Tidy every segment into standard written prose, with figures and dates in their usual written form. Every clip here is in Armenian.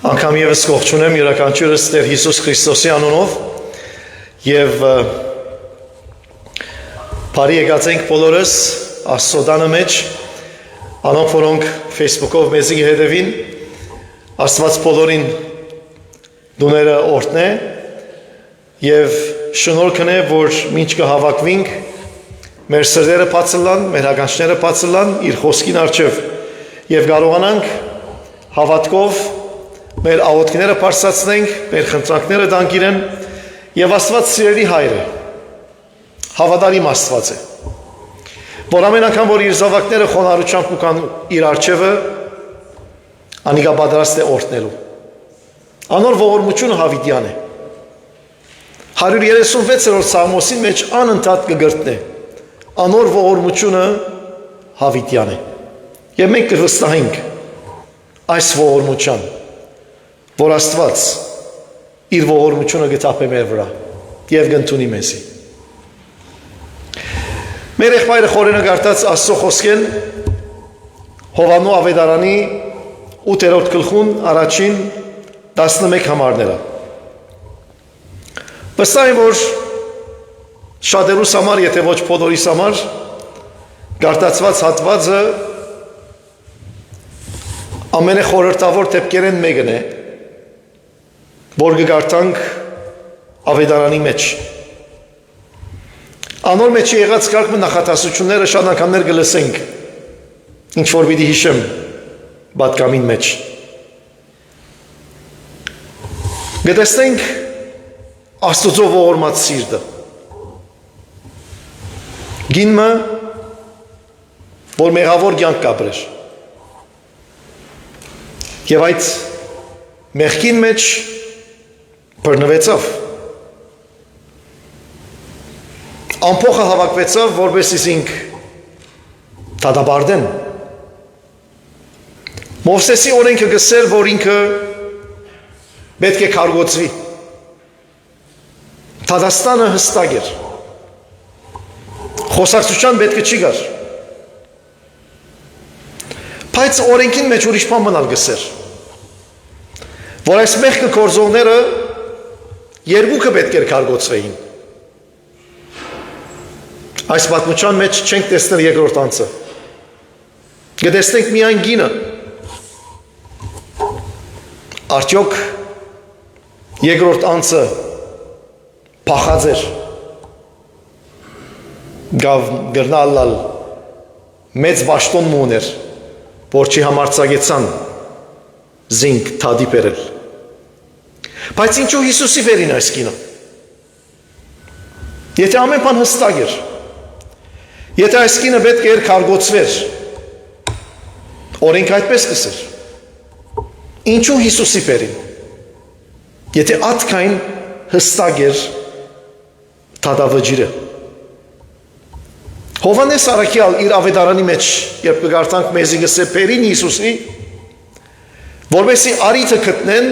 Անգամ եւս ողջունեմ յուրաքանչյուրս Տեր Հիսուս Քրիստոսի անունով եւ բարի եկած ենք բոլորս Աստծո տանը մեջ անոնք որոնք Facebook-ով մեզի հետևին Աստված բոլորին դուները օրհնե եւ շնորհքն է որ ինչ կհավաքվենք մեր սրտերը բացլան մեր հագանջները բացլան իր խոսքին առջև եւ կարողանանք հավատքով մեր աղոթքները բարձրացնենք, մեր խնդրանքները տանք իրեն եւ Աստված սիրելի Հայր է, հավատարիմ Աստված է, որ ամեն անգամ որ իր զավակները խոնարհությամբ կան իր առջևը, անիկա պատրաստ է օրհնելու։ Անոր ողորմությունը հավիտյան է։ 136-րդ Սաղմոսի մեջ անընդհատ կգրտնե, անոր ողորմությունը հավիտյան է։ Եվ մենք կվստահենք այս ողորմության որ Աստված իր ողորմությունը գտապե մեր վրա եւ գտնի մեզի։ Մեր եղբայրը խորենը գարտած Աստծո խոսքեն Հովանու ավետարանի 8-րդ գլխուն առաջին 11 համարները։ Վստահ եմ որ շատերուս համար, եթե ոչ բոլորիս համար գարտացված հատվածը ամենախորհրդավոր դեպքերեն մեկն է որ գարտանք ավետարանի մեջ։ Անոր մեջ եղած կարգ նախատասությունները շատ անգամներ կլսենք, ինչ որ պիտի հիշեմ պատգամին մեջ։ Գտեսնենք Աստծո ողորմած սիրտը։ Գինը, որ մեղավոր կյանք կապրեր։ Եվ այդ մեղքին մեջ բռնվեցավ։ Ամփոխը հավաքվեցավ, որպեսզի ինք դատապարտեն։ Մովսեսի օրենքը գսել, որ ինքը պետք է քարգոծվի։ Դատաստանը հստակ էր։ Խոսակցության պետք է չի գար։ Բայց օրենքին մեջ ուրիշ բան մնալ գսել, որ այս մեղքը գործողները երկուքը պետք էր քարգոծվեին։ Այս պատմության մեջ չենք տեսնել երկրորդ անձը։ Գտեսնենք միայն գինը։ Արդյոք երկրորդ անձը փախած էր։ Գրնալալ մեծ բաշտոն մուներ, որ չի համարձակեցան զինք թադի բերել։ Բայց ինչու Հիսուսի վերին այս կինը։ Եթե ամեն բան հստակ էր, եթե այս կինը պետք էր քարգոծվեր, օրենք այդպես կսեր։ Ինչու Հիսուսի վերին։ Եթե ատքային հստակ էր թադավջիրը։ Հովանես Արաքյալ իր ավետարանի մեջ, երբ կգարտանք մեզի գսե Պերին Հիսուսի, որպեսզի արիթը գտնեն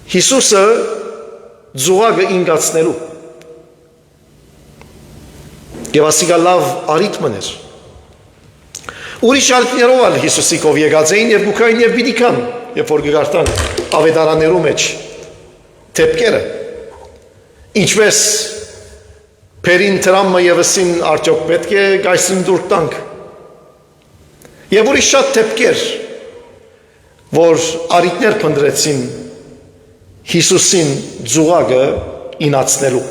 Հիսուսը ձուղակը ինգացնելու։ Եվ ասիկա լավ արիթ մներ։ Ուրիշ ալպներով ալ Հիսուսի կով եկած էին և գուքային և բիդիկան, երբ որ կգարտան ավետարաներու մեջ թեպքերը։ Ինչպես Պերին տրամը եվսին արդյոք պետք է գայսին դուր տանք։ Եվ ուրիշ շատ թեպքեր, որ արիթներ պնդրեցին Հիսուսին ձուղակը ինացնելու։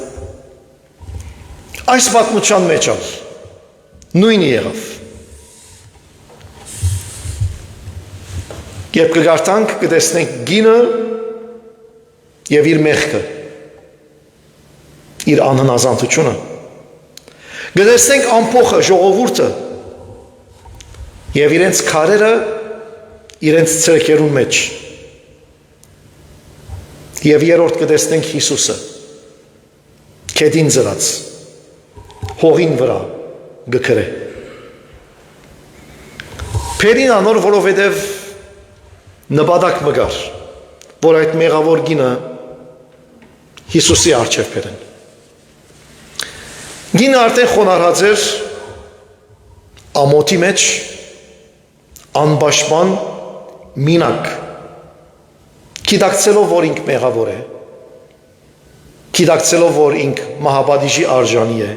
Այս պատմության մեջ ալ նույնը եղավ։ Երբ կգարտանք կտեսնենք գինը և իր մեղքը, իր անհնազանդությունը։ Կտեսնենք ամփոխը ժողովուրդը և իրենց քարերը իրենց ցերկերուն մեջ։ Եվ երրորդ կտեսնենք Հիսուսը քեդին ծրած հողին վրա գքրե։ Պերին անոր որովհետև նպատակ մգար, որ այդ մեղավոր գինը Հիսուսի առջև բերեն։ Գինը արդեն խոնարհած էր ամոթի մեջ անպաշտպան մինակ Գիտակցելով, որ ինք մեղավոր է, գիտակցելով, որ ինք մահապատիժի արժանի է,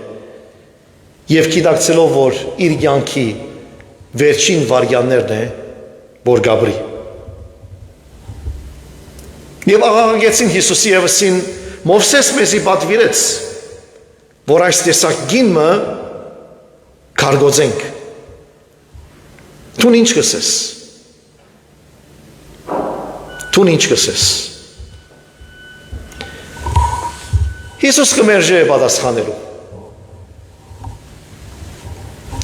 եւ գիտակցելով, որ իր կյանքի վերջին վարյաններն է, որ գաբրի։ Եվ աղաղակեցին Հիսուսի եվսին, Մովսես մեզի պատվիրեց, որ այս տեսակ գինը կարգոծենք։ Դու ինչ կսես։ Դու ինչ կսես։ Հիսուս կմերժե պատասխանելու։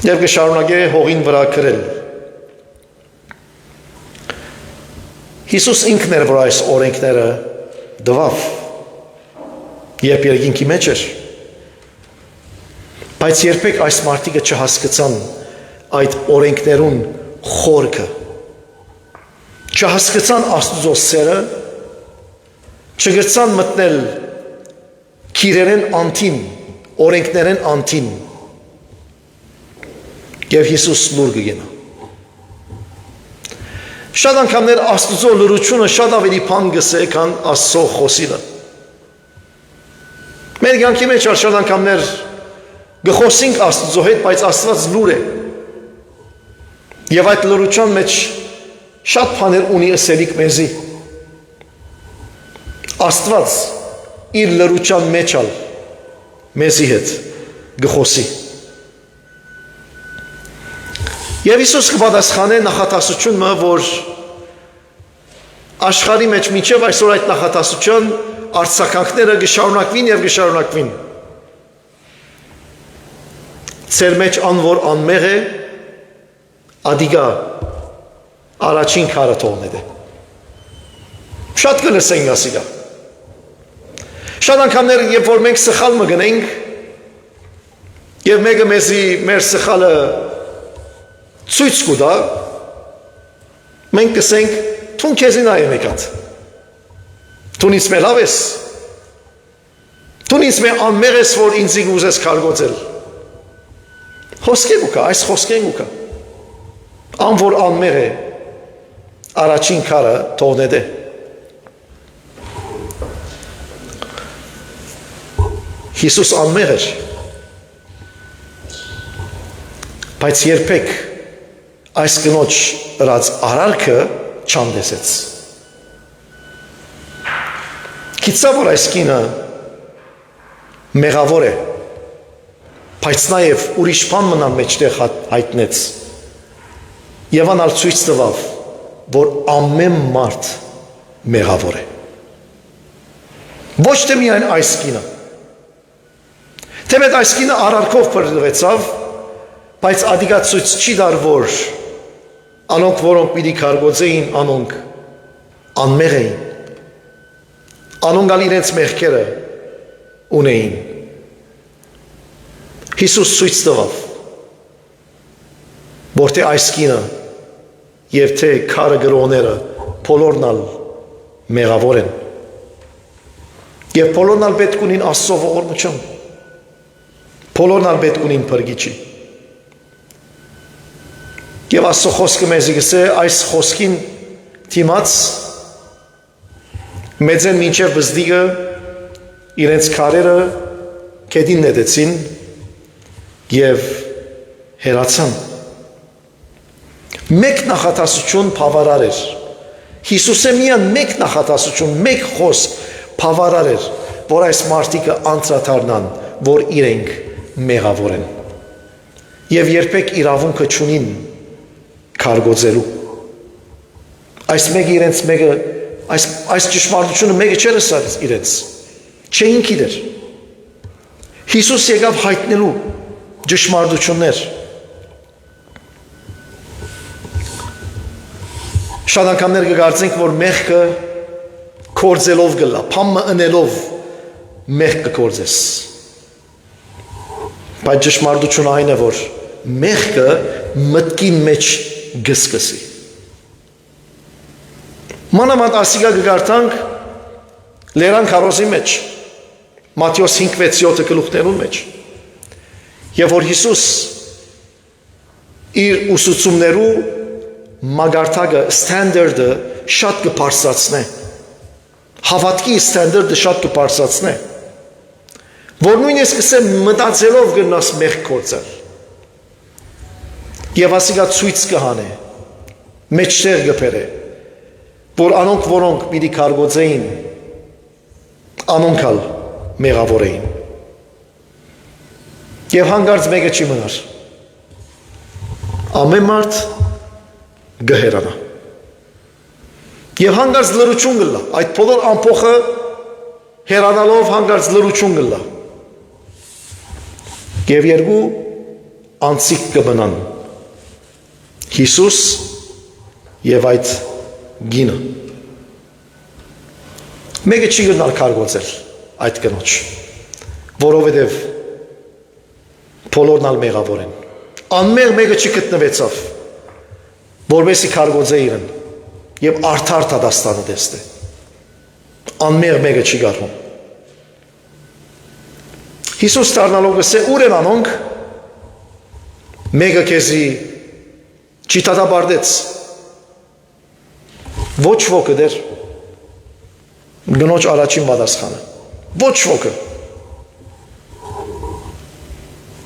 Եվ կշարունակե հողին վրա գրել։ Հիսուս ինքն էր, որ այս օրենքները դվավ, երբ երկինքի մեջ էր, բայց երբեք այս մարդիկը չհասկացան այդ օրենքներուն խորքը, չհասկացան Աստծո սերը, չգրցան մտնել քիրերեն անտին, օրենքներեն անտին, եւ Հիսուս լուր կգենա։ Շատ անգամներ Աստծո լրությունը շատ ավելի բան գսե, քան Աստծո խոսիլը։ Մեր կյանքի մեջ շատ անգամներ գխոսենք Աստծո հետ, բայց Աստված լուր է։ Եվ այդ լրության մեջ շատ բաներ ունի ասելիք մեզի։ Աստված իր լրության մեջ ալ մեզի հետ գխոսի։ Եվ Հիսուս կպատասխանե նախատասությունը, որ աշխարհի մեջ մինչև այսօր այդ նախատասության արձագանքները կշարունակվին եւ կշարունակվին։ Ձեր մեջ անոր անմեղ է, ադիգա առաջին քարը թողնեդ է։ Շատ կլսենք ասիգա։ Շատ անգամներ, երբ որ մենք սխալ մը գնենք, եւ մեկը մեզի մեր սխալը ցույց կտա, մենք կսենք, թուն քեզին այ եկած։ Թուն ինձ լավ ես։ Թուն ինձ անմեղ ես, որ ինձ ուզես քարգոծել։ Խոսքեն ուկա, այս խոսքեն ուկա։ Ան որ անմեղ է, առաջին քարը թողնեդ է։ Հիսուս անմեղ էր, բայց երբեք այս կնոջ ըրած արարքը չանդեսեց։ Գիտա, որ այս կինը մեղավոր է, բայց նաև ուրիշ բան մնան մեջտեղ հայտնեց։ Եվ անալ ցույց տվավ, որ ամեն մարդ մեղավոր է։ Ոչ թե միայն այս կինը։ Թեպետ այս կինը արարքով բռնվեցավ, բայց ադիգա ցույց չի դար, որ անոնք, որոնք պիտի քարգոծեին, անոնք անմեղ էին, անոնք ալ իրենց մեղքերը ունեին։ Հիսուս ցույց տվավ, որ թե այս կինը եւ թե քարը գրողները բոլորն ալ մեղավոր են, եւ բոլորն ալ պետք ունին Աստծո ողորմություն, բոլորն ալ պետք ունին փրկիչի։ Եվ Աստծո խոսքը մեզ գսե այս խոսքին դիմաց մեծեն մինչև բզդիգը իրենց քարերը կետին նետեցին եւ հերացան։ Մեկ նախատասություն բավարար էր։ Հիսուսը միան մեկ նախատասություն, մեկ խոսք բավարար էր, որ այս մարդիկը անդրադառնան, որ իրենք մեղավոր են։ Եվ երբեք իրավունքը չունին քարգոծելու։ Այս մեկը իրենց մեկը այս ճշմարտությունը մեկը չէր ասած իրենց։ Չէին գիտեր։ Հիսուս եկավ հայտնելու ճշմարտություններ։ Շատ անգամներ կգործենք, որ մեղքը կործելով գլա, փամը ընելով մեղք կկործես։ Բայց ճշմարտությունը այն է, որ մեղքը մտքի մեջ գսկսի։ Մանավանդ ասիգա կգարտանք լերան քարոզի մեջ, Մատթեոս 5:6 գլուխներուն մեջ։ Եվ որ Հիսուս իր ուսուցումներու մագարտակը, ստանդարտը շատ կբարձրացնե Հավատքի ստանդարտը շատ կբարձրացնե, որ նույնիսկ ասեմ մտածելով գնաս մեղք գործել, եւ ասիկա ցույց կհանե, մեջտեղ գբերե, որ անոնք որոնք պիտի կարգոծեին, անոնք ալ մեղավոր էին, եւ հանգարց մեկը չի մնար, ամեն մարդ գհերանա, եւ հանգարց լրություն գլա, այդ բոլոր ամփոխը հերանալով հանգարց լրություն գլա, եւ երկու անցիկ կմնան, Հիսուս եւ այդ գինը, մեկը չի գնալ կարգոծել այդ կնոջ, որովհետև բոլորն ալ մեղավոր են, անմեղ մեկը չի գտնվեցավ, որպեսզի կարգոծե իրեն եւ արդար դաստանը տեսնե, անմեղ մեկը չի գարվում։ Հիսուս դառնալով գսե ուր են անոնք, մեկը քեզի չի դատապարտեց, ոչ ոքը դեր, գնոջ առաջին պատասխանը, ոչ ոքը։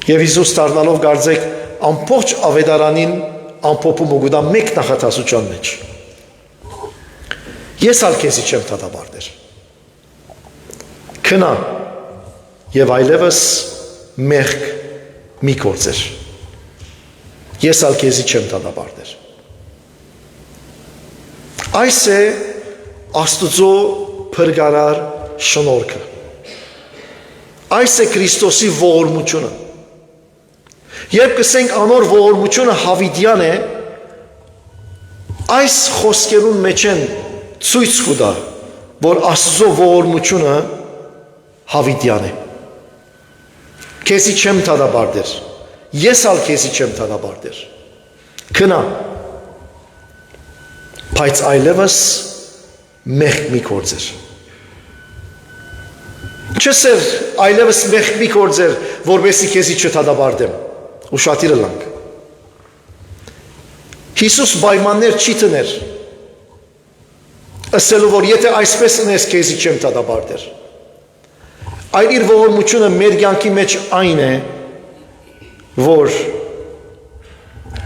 Եվ Հիսուս դառնալով կարծեք ամբողջ ավետարանին ամփոփում ու գտա մեկ նախատասության մեջ։ Ես ալ քեզի չեմ դատապարտեր։ Քնա եւ այլևս մեղք մի գործեր։ Ես ալ քեզի չեմ դատապարտեր։ Այս է Աստուծո փրկարար շնորհքը։ Այս է Քրիստոսի ողորմությունը։ Երբ կսենք անոր ողորմությունը հավիտյան է, այս խոսքերուն մեջ են ցույց կտա, որ Աստծո ողորմությունը հավիտյան է։ Քեզի չեմ դատապարտեր, ես ալ քեզի չեմ դատապարտեր։ Քնա, բայց այլևս մեղք մի գործեր։ Չսեր այլևս մեղք մի գործեր, որպեսզի քեզի չդատապարտեմ։ Ուշադիր լանք։ Հիսուս պայմաններ չի տներ, ասելով որ եթե այսպես ունես քեզի չեմ դատապարտեր։ Այլ իր ողորմությունը մեր կյանքի մեջ այն է, որ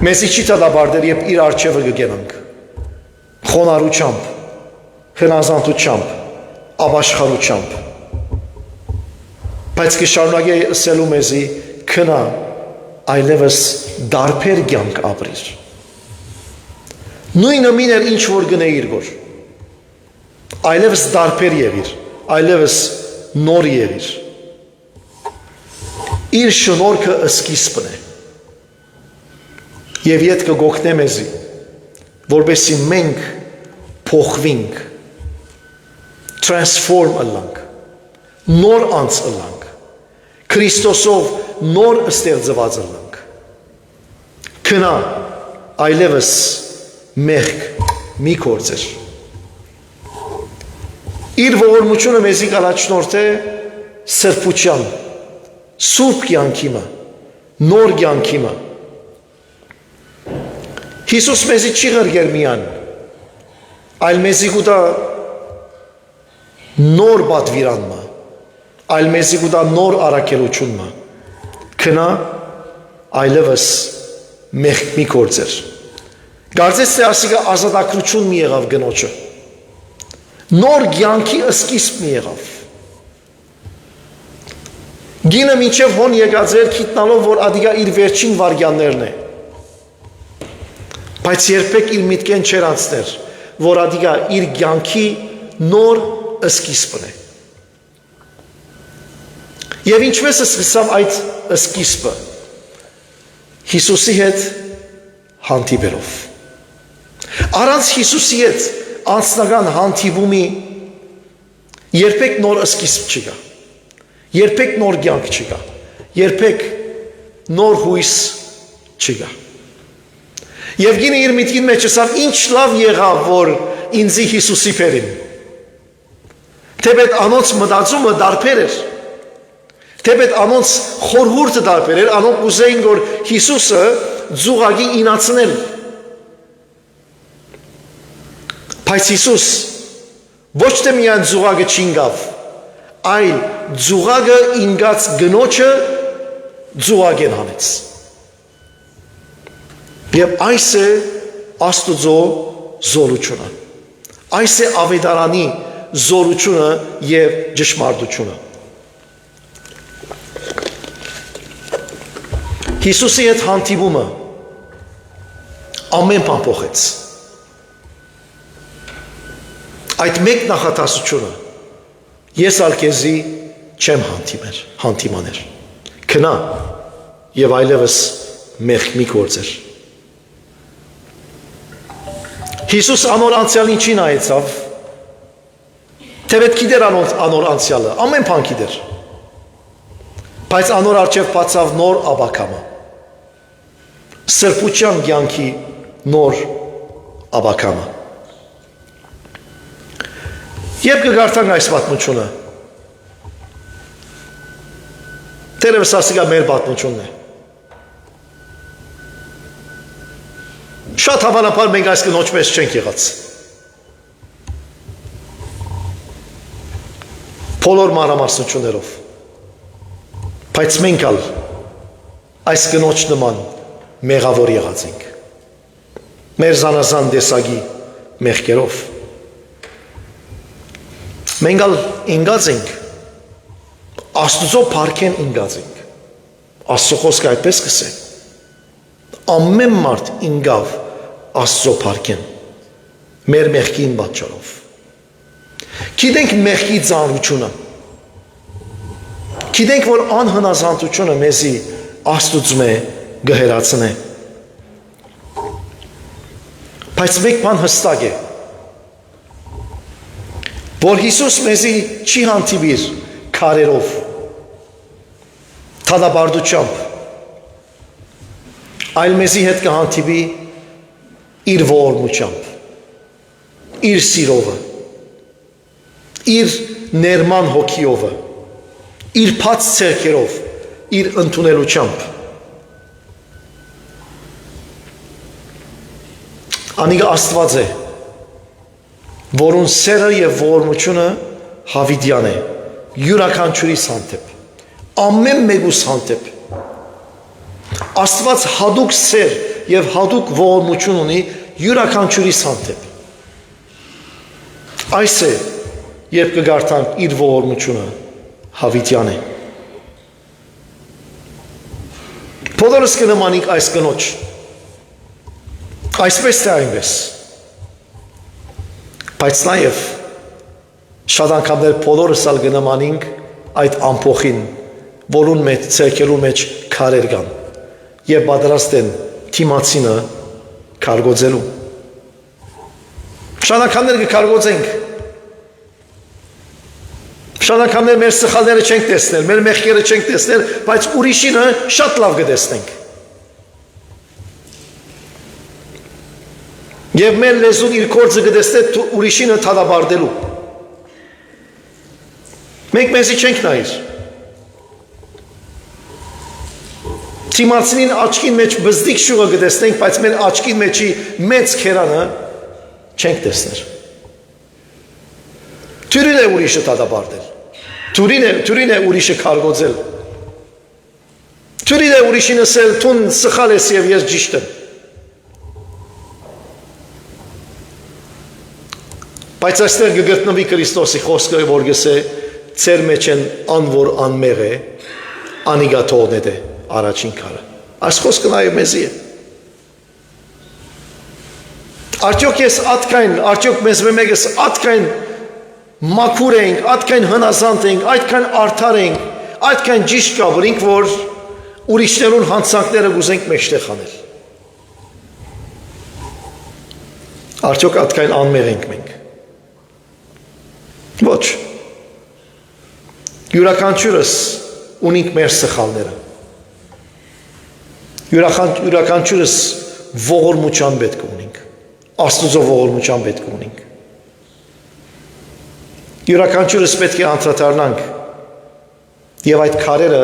մեզի չի դատապարտեր, երբ իր առջևը կգենանք, խոնարհությամբ, հնազանդությամբ, ապաշխարությամբ, բայց կշարունակի ասելու մեզի քնա, այլևս դարբեր կյանք ապրիր։ Նույնը մին ինչ որ գնեիր որ, այլևս դարբեր եղիր, այլևս նոր եղիր։ Իր շնորհքը սկիզբն է։ Եվ ետ կգոհնե մեզի, որպեսզի մենք փոխվենք, transform ըլլանք, նոր անց ըլլանք, Քրիստոսով նոր ստեղծված ըլլանք։ Քնա, այլևս մեղք մի գործեր։ Իր ողորմությունը մեզի կառաջնորդե սրբության, սուրբ կյանքիմը, նոր կյանքիմը։ Հիսուս մեզի չի ղրգեր միան, այլ մեզի գուտա նոր պատվիրանմա, այլ մեզի գուտա նոր առաքելությունմա։ Քնա, այլևս մեղք մի գործեր։ Կարծես թե ասիկա ազատագրություն մի եղավ գնոջը։ Նոր կյանքի սկիզբ մի եղավ։ Գինը մինչև հոն եկած էր գիտնալով, որ ադիգա իր վերջին վարքյաններն է։ Բայց երբեք իր միտքեն չեր անցներ, որ ադիգա իր կյանքի նոր սկիզբն է։ Եվ ինչպես սկսավ այդ սկիզբը, Հիսուսի հետ հանդիպելով։ Առանց Հիսուսի հետ անձնական հանդիպումի երբեք նոր սկիզբ չկա, երբեք նոր կյանք չկա, երբեք նոր հույս չկա։ Եվ գինը իր միտքին մեջ ասավ, ինչ լավ եղավ, որ ինձի Հիսուսի փերին։ Թեպետ անոնց մտածումը դարբեր էր, թեպետ անոնց խորհուրդը դարբեր էր, անոնք ուզեին, որ Հիսուսը ձուղակի ինացնել։ Բայց Հիսուս Ոչ թե միայն ձուղակը չինգավ, այլ ձուղակը ինգած գնոջը ձուղակեն հանեց։ Եվ այս է Աստուծո զորությունը։ Այս է ավետարանի զորությունը եւ ճշմարտությունը։ Հիսուսի հետ հանդիպումը ամեն բան փոխեց։ Այդ մեկ նախատասությունը ես ալքեզի չեմ հանդիմաներ։ Քնա եւ այլևս մեղքի գործեր։ Հիսուս անոր անցյալին չի նայեցավ, թեպետ գիտեր անոր անցյալը, ամեն բան գիտեր, բայց անոր առջև բացավ նոր աբակամը, սրբության կյանքի նոր աբակամը։ Երբ կգարտանք այս պատմությունը, թերևս ասիկա մեր պատմությունն է։ Շատ հավանաբար մենք այս կնոջ պես չենք եղած։ Բոլոր մանրամասնություններով։ Բայց մենք ալ այս կնոջ նման մեղավոր եղած ենք։ Մեր զանազան տեսակի մեղքերով։ Մենք ալ ինգած ենք, Աստուծո փառքեն ինգած ենք։ Աստծո խոսքը այդպես կսե։ Ամեն մարդ ինգավ Աստծո փառքեն, մեր մեղքին պատճառով։ Գիտենք մեղքի ծանրությունը։ Գիտենք, որ անհնազանդությունը մեզի Աստուծո գհերացնե։ Բայց մեկ բան հստակ է, որ Հիսուս մեզի չի հանդիպիր քարերով, թադաբարդությամբ, այլ մեզի հետ կհանդիպի իր ողորմությամբ, իր սիրովը, իր ներման հոգիովը, իր փած ցերքերով, իր ընդունելությամբ։ Անիկա Աստված է, որուն սերը եւ ողորմությունը հավիտյան է, յուրաքանչյուրիս հանդեպ, ամեն մեկուս հանդեպ։ Աստված հատուկ սեր եւ հատուկ ողորմություն ունի յուրաքանչյուրիս հանդեպ։ Այս է, երբ կգարտանք իր ողորմությունը հավիտյան է։ Բոլորս կնմանենք այս կնոջ, այսպես թե այնպես, բայց նաև շատ անգամներ բոլորս ալ կնմանենք այդ ամփոխին, որուն մեջ ցերկելու մեջ քարեր կան եւ պատրաստ են թիմացինը քարգոծելու։ Շատ անգամներ կքարգոծենք, շատ անգամներ մեր սխալները չենք տեսնել, մեր մեղքերը չենք տեսնել, բայց ուրիշինը շատ լավ կտեսնենք։ Եվ մեր լեզուն իր գործը կտեսնե ուրիշինը թադաբարդելու։ Մենք մեզի չենք նայիր։ Թիմացինին աչքին մեջ բզդիկ շուղը կտեսնենք, բայց մեր աչքին մեջի մեծ քերանը չենք տեսներ։ Թուրին է ուրիշը թադաբարդել, թուրին է ուրիշը քարգոծել, թուրին է ուրիշին ասել տուն սխալ ես եւ ես ճիշտ եմ։ Բայց այստեղ կգտնվի Քրիստոսի խոսքը, որ գսե ծեր մեջ են անոր անմեղ է, անիգա թողնետ է առաջին քարը։ Այս խոսքը նաև մեզի է։ Արդյոք ես ատքայն, արդյոք մեզ մեկս ատքայն մաքուր ենք, ատքայն հնազանդ ենք, այդքան արդար ենք, այդքան ճիշտ կաբրինք, որ ուրիշներուն հանցանքները գուզենք մեջտեղ անել։ Արդյոք ատքայն անմեղ ենք մենք։ Ոչ։ Յուրաքանչյուրս ունենք մեր սխալները։ Յուրաքանչյուրս ողորմության պետք ունենք։ Աստուծո ողորմության պետք ունենք։ Յուրաքանչյուրս պետք է անդրադառնանք եւ այդ քարերը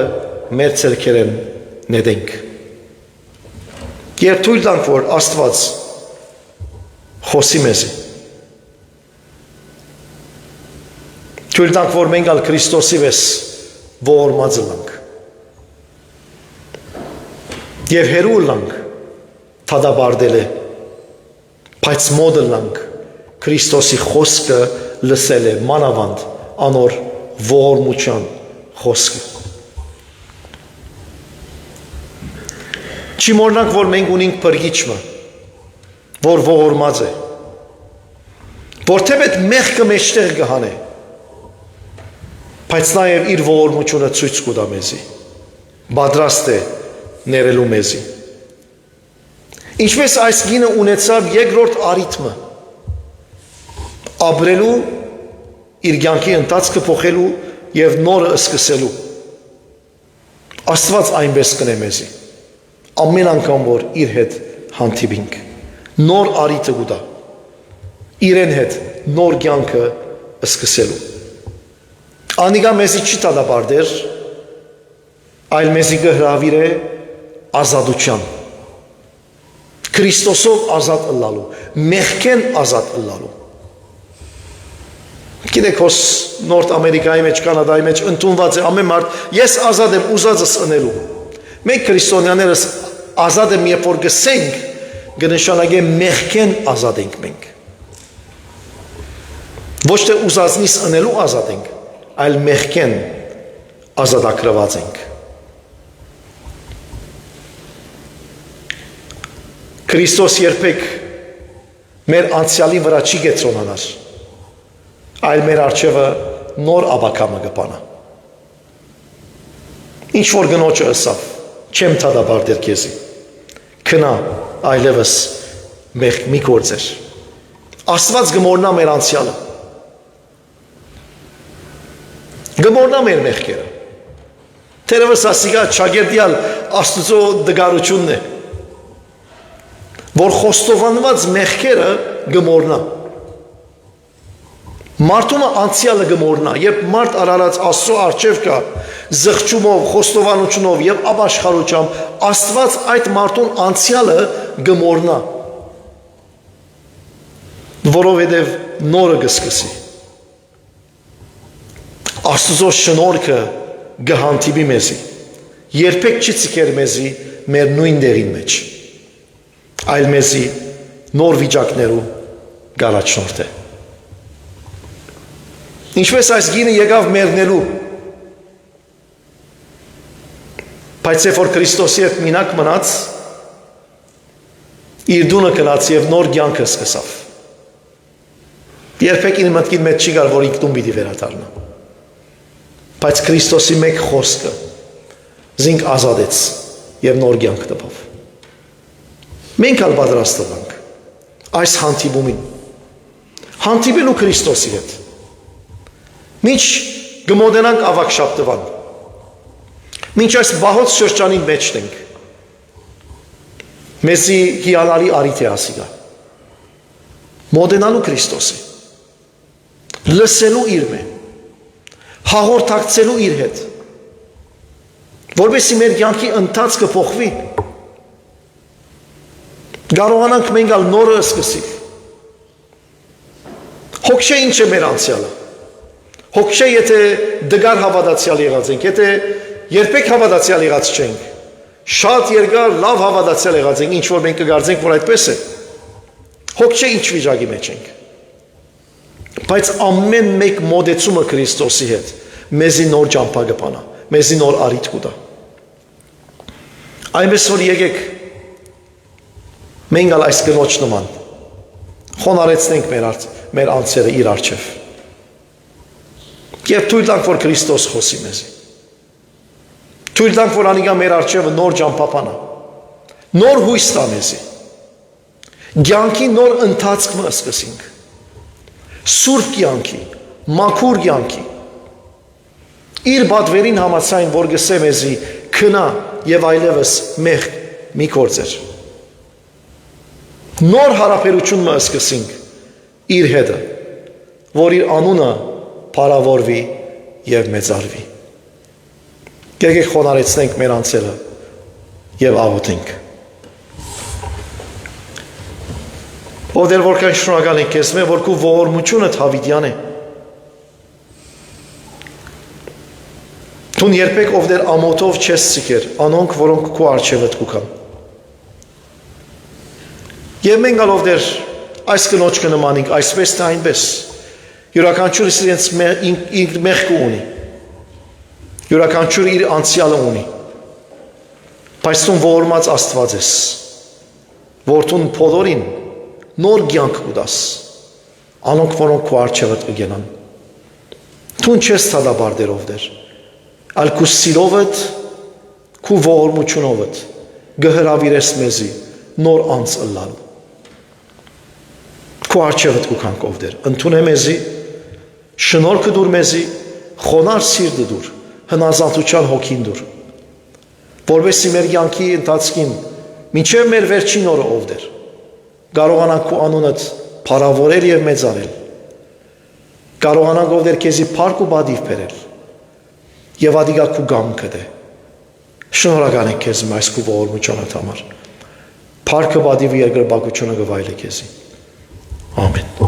մեր ցերքերեն նետենք։ Երբ թույլ տանք, որ Աստված խոսի մեզ, Թույլ տանք, որ մենք ալ Քրիստոսի վես ողորմած լանք։ Եվ հերու լանք թադաբարդել է, բայց մոդը լանք Քրիստոսի խոսքը լսել է մանավանդ անոր ողորմության խոսքը։ Չի մորնանք, որ մենք ունենք փրկիչը, որ ողորմած է, որթև այդ մեղքը մեջտեղ կհանե, բայց նաև իր ողորմությունը ցույց կտա մեզի, պատրաստ է ներելու մեզի։ Ինչպես այս գինը ունեցավ երկրորդ արիթմը, ապրելու, իր կյանքի ընթացքը փոխելու եւ նորը սկսելու։ Աստված այնպես կնե մեզի։ Ամեն անգամ որ իր հետ հանդիպինք, նոր արիթը կուտա, իրեն հետ նոր կյանքը սկսելու։ Անիկա մեզի չի տադապարդեր, այլ մեզի կհրավիր է ազատության։ Քրիստոսով ազատ ըլլալու, մեղքեն ազատ ըլլալու։ Գիտեք, հոս Նորդ Ամերիկայի մեջ, Կանադայի մեջ ընդունված է ամեն մարդ, ես ազատ եմ ուզածս ընելու։ Մենք քրիստոնյաներս ազատ եմ, երբ որ գսենք, կնշանակե մեղքեն ազատ ենք մենք։ Ոչ թե ուզածնից ընելու ազատ ենք, այլ մեղքեն ազատագրված ենք։ Քրիստոս երբեք մեր անցյալի վրա չի գեցոնանար, այլ մեր արջևը նոր աբակամը կպանա։ Ինչ որ գնոջը ըսավ, չեմ թադապարտեր քեզի, քնա այլևս մեղք մի գործեր։ Աստված գմորնա մեր անցյալը, գմորնա մեր մեղքերը։ Թերևս ասիկա չագերտյալ Աստծո դգարությունն է, որ խոստովանված մեղքերը գմորնա։ Մարդումը անցյալը գմորնա, երբ մարդ արարած Աստծո առջև կա, զղջումով, խոստովանությունով եւ ապաշխարությամբ, Աստված այդ մարդուն անցյալը գմորնա, որովհետեւ նորը կսկսի։ Աստծո շնորհքը գհանդիպի մեզի, երբեք չի ցկեր մեզի մեր նույն դերին մեջ, այլ մեզի նոր վիճակներու գարաչնորդ է։ Ինչպես այս գինը եկավ մեռնելու, բայց երբ որ Քրիստոսի հետ մինակ մնաց, իր դունը կնաց եւ նոր կյանք սկսավ։ Երբեք իր մտքին մեջ չի գար, որ ինքնուն պիտի վերադառնա։ Բայց Քրիստոսի մեկ խոսքը զինք ազատեց եւ նոր կյանք տվավ։ Մենք ալ պատրաստ ենք այս հանդիպումին, հանդիպելու Քրիստոսի հետ։ Մինչ գմոդենանք ավակ շաբթվան, մինչ այս բահոց շրջանին մեջ ենք, մեզի հիանալի արիթ է ասիկա, մոդենալու Քրիստոսի, լսելու իր մե, հաղորդակցելու իր հետ, որպեսզի մեր կյանքի ընթացքը փոխվի, կարողանանք մենք ալ նորը սկսել։ Հոգշե ինչ է մեր անցյալը։ Հոգշե եթե դգար հավատացյալ եղած ենք, եթե երբեք հավատացյալ եղած չենք, շատ երկար լավ հավատացյալ եղած ենք, ինչ որ մենք կգարձենք, որ այդպես է։ Հոգշե ինչ վիճակի մեջ ենք։ Բայց ամեն մեկ մոդեցումը Քրիստոսի հետ մեզի նոր ճամփա կպանա, մեզի նոր արիթ կտա։ Այնպես որ եկեք մենք ալ այս կնոջ նման խոնարեցնենք մեր անձերը իր առջև։ Եվ թույլ տանք, որ Քրիստոս խոսի մեզի։ Թույլ տանք, որ անիկա մեր առջևը նոր ճամփա, նոր հույս տա մեզի։ Կյանքի նոր ընթացքը սկսենք։ Սուրբ կյանքի, մաքուր կյանքի։ Իր բադվերին համաձայն, որ գսե մեզի քնա եւ այլևս մեղք մի գործեր։ Նոր հարաբերություն սկսենք իր հետը, որ իր անունը փառավորվի եւ մեծարվի։ Եկեք խոնարեցնենք մեր անձերը եւ աղոթենք։ Ով դեր որքան շնորհակալ ենք քեզ, որ քո ողորմությունը Դավիթյան է։ Դու երբեք ովներ ամոթով չես ցիկեր, անոնք որոնք քո արժևդ կուքան։ Եվ մենք ալովներ այս կնոջ կնմանինք այսպես թե այնպես։ Յուրաքանչյուրս իրենց իր մեղքը ունի։ Յուրաքանչյուրը իր անցյալը ունի։ Բայց դու ողորմած Աստված ես, որտուն բոլորին նոր կյանք կուտաս, անոնք որոնք քո առջևդ կգենան։ Դու չես թադաբարդեր ովներ, այլ քո սիրովդ, քո ողորմությունովդ գհրավիրես մեզի նոր անց ըլլալ։ Քո առջևդ կուքանք ովներ, ընդունե մեզի, շնորհքը դուր մեզի, խոնար սիրտը դուր, հնազանդության հոգին դուր, որովհետեւ մեր կյանքի ընթացքին մինչև մեր վերջին օրը ովներ կարողանանք քո անունդ փառավորել եւ մեծարել, կարողանանք ովներ քեզի փառք ու բադիվ բերել եւ ադիգա քո գամքը դե։ Շնորհակալ ենք քեզ այս քո ողորմությանդ համար։ Փառքը բադիվը երկրպագությունը գվայել է քեզի։ Ամեն։